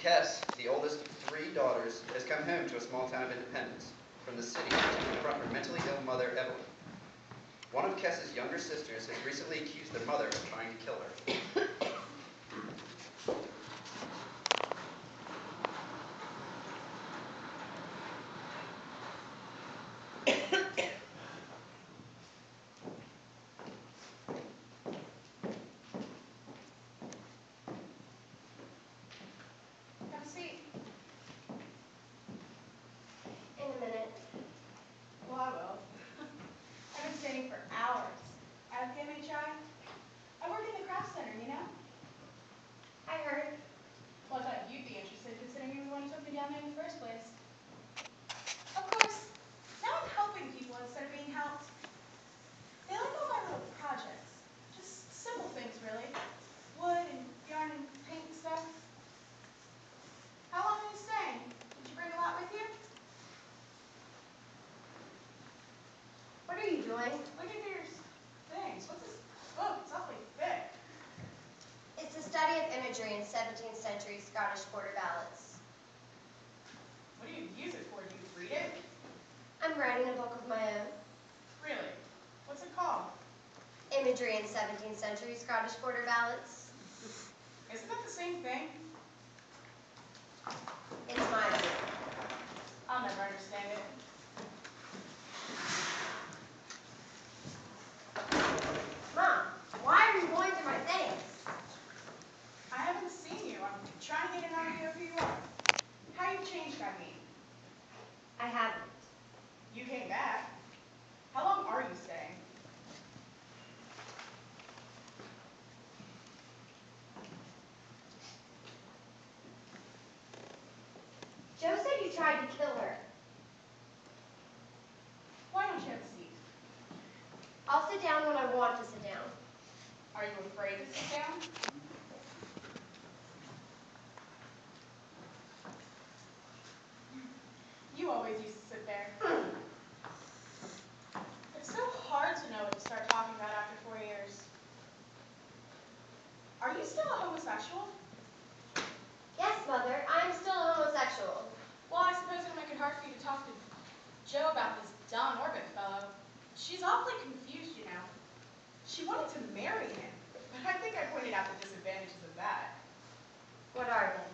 Kess, the oldest of 3 daughters, has come home to a small town of Independence from the city to confront her mentally ill mother, Evelyn. One of Kess's younger sisters has recently accused their mother of trying to kill her. Have a seat. In a minute. Well, I will. I've been standing for hours. At PMHI, I work in the craft center, you know? I heard. Well, I thought you'd be interested considering you were the one who took me down there in the first place. Of course, now I'm helping people instead of being helped. They like all my little projects. Just simple things, really. Wood and yarn and paint and stuff. How long are you staying? Did you bring a lot with you? What are you doing? Looking through your things. What's this book? It's awfully thick. It's a study of imagery in 17th century Scottish border ballads. What do you use it for? Do you read it? I'm writing a book of my own. Really? What's it called? Imagery in 17th century Scottish border ballads. Isn't that the same thing? It's my book. I'll never understand it. Mom, why are you going through my things? I haven't seen you. I'm trying to get an idea of who you are. How you've changed, I mean. I haven't. You came back. How long are you staying? Joe said you tried to kill her. Why don't you have a seat? I'll sit down when I want to sit down. Are you afraid to sit down? You always used to sit there. It's so hard to know what to start talking about after 4 years. Are you still a homosexual? Yes, Mother, I'm still a homosexual. Well, I suppose it'll make it hard for you to talk to Joe about this Don Orbit fellow. She's awfully confused, you know. She wanted to marry him, but I think I pointed out the disadvantages of that. What are they?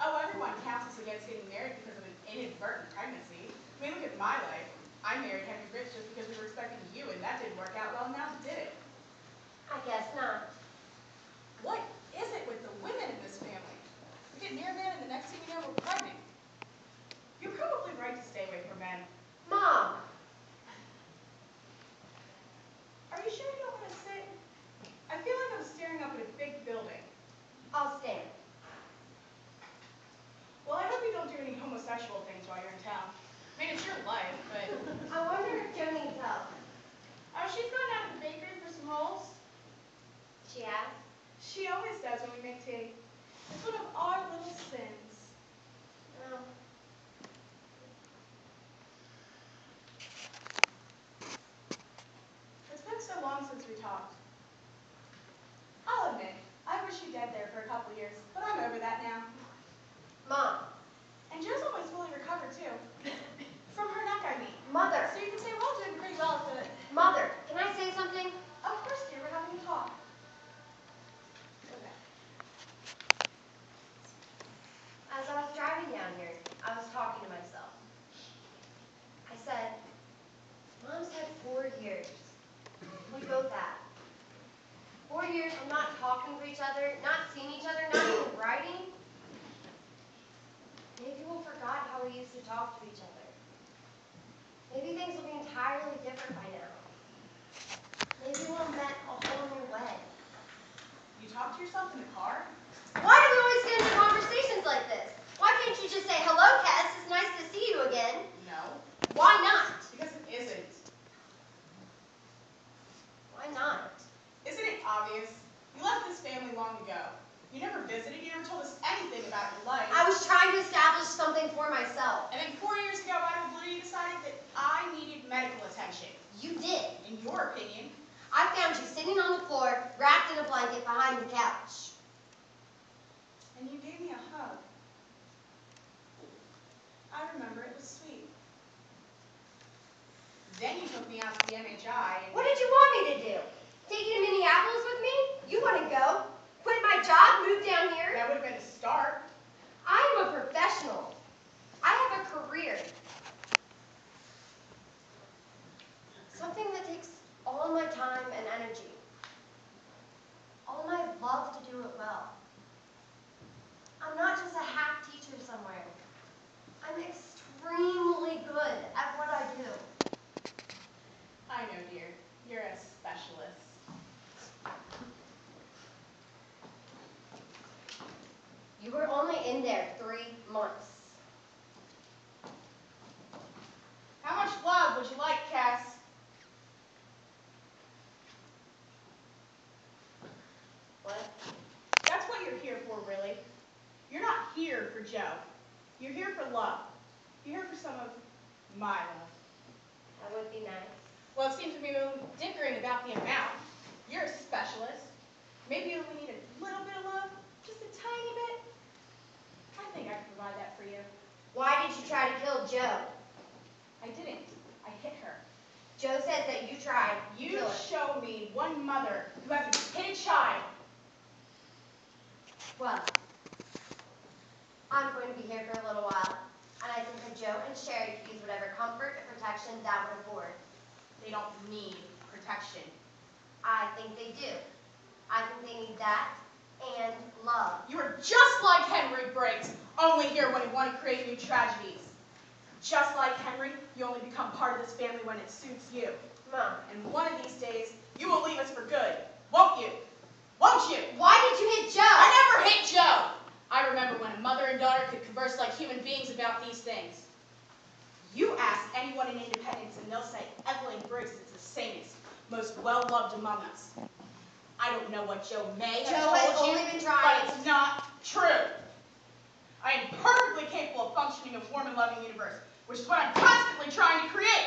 Oh, everyone counsels against getting married because of an inadvertent pregnancy. I mean, look at my life. I married Henry Rich just because we were expecting you, and that didn't work out well, now did it? I guess not. What is it with the women in this family? We get near a man, and the next thing you know, we're pregnant. You're probably right to stay away from men. Mom! Are you sure you don't want to sit? I feel like I'm staring up at a big building. I'll stand. Well, I hope you don't do any homosexual things while you're in town. I mean, it's your life, but... I wonder if Joe needs help. Oh, she's gone down to the bakery for some rolls. She has? She always does when we make tea. It's one of our little sins. No. It's been so long since we talked. I'll admit, I wish you dead there for a couple years, but I'm over that now. Mom. And Joe's almost fully recovered, too. From her neck, I mean. Mother. So you can say, well, doing pretty well at the... Mother, can I say something? Of course, dear, we're having a talk. Okay. As I was driving down here, I was talking to myself. I said, Mom's had 4 years. We both have. 4 years of not talking to each other, not seeing each other, not even writing. Maybe we'll forgot how we used to talk to each other. Maybe things will be entirely different by now. Maybe we'll invent a whole new way. You talk to yourself in the car? Why do we always get into conversations like this? Why can't you just say, hello, Kess, it's nice to see you again? No. Why not? Because it isn't. Why not? Isn't it obvious? You left this family long ago. You never visited, you never told us anything about your life. I was trying to establish something for myself. And then 4 years ago, out of the blue, you decided that I needed medical attention. You did. In your opinion. I found you sitting on the floor, wrapped in a blanket behind the couch. And you gave me a hug. Then you took me out to the MHI and... What did you want me to do? Take you to Minneapolis with me? You want to go? Quit my job, move down here? That would have been a start. I am a professional. I have a career. Something that takes all my time and energy. All my love to do it well. I'm not just a hack teacher somewhere. I'm extremely good at what I do. I know, dear. You're a specialist. You were only in there 3 months. How much love would you like, Kess? What? That's what you're here for, really. You're not here for Joe. You're here for love. You're here for some of my love. That would be nice. Well, it seems to be dickering about the amount. You're a specialist. Maybe you only need a little bit of love, just a tiny bit. I think I can provide that for you. Why did you try to kill Joe? I didn't. I hit her. Joe says that you tried to You kill her. show me one mother who hasn't hit a child. Well, I'm going to be here for a little while, and I think that Joe and Sherry could use whatever comfort and protection that would afford. They don't need protection. I think they do. I think they need that and love. You are just like Henry Briggs, only here when you want to create new tragedies. Just like Henry, you only become part of this family when it suits you. Mom, And one of these days, you will leave us for good, won't you? Won't you? why did you hit Joe? I never hit Joe! I remember when a mother and daughter could converse like human beings about these things. You ask anyone in Independence and they'll say Evelyn Briggs is the sanest, most well-loved among us. I don't know what Joe may have Joe has told you, only been trying. but it's not true. I am perfectly capable of functioning in a warm and loving universe, which is what I'm constantly trying to create.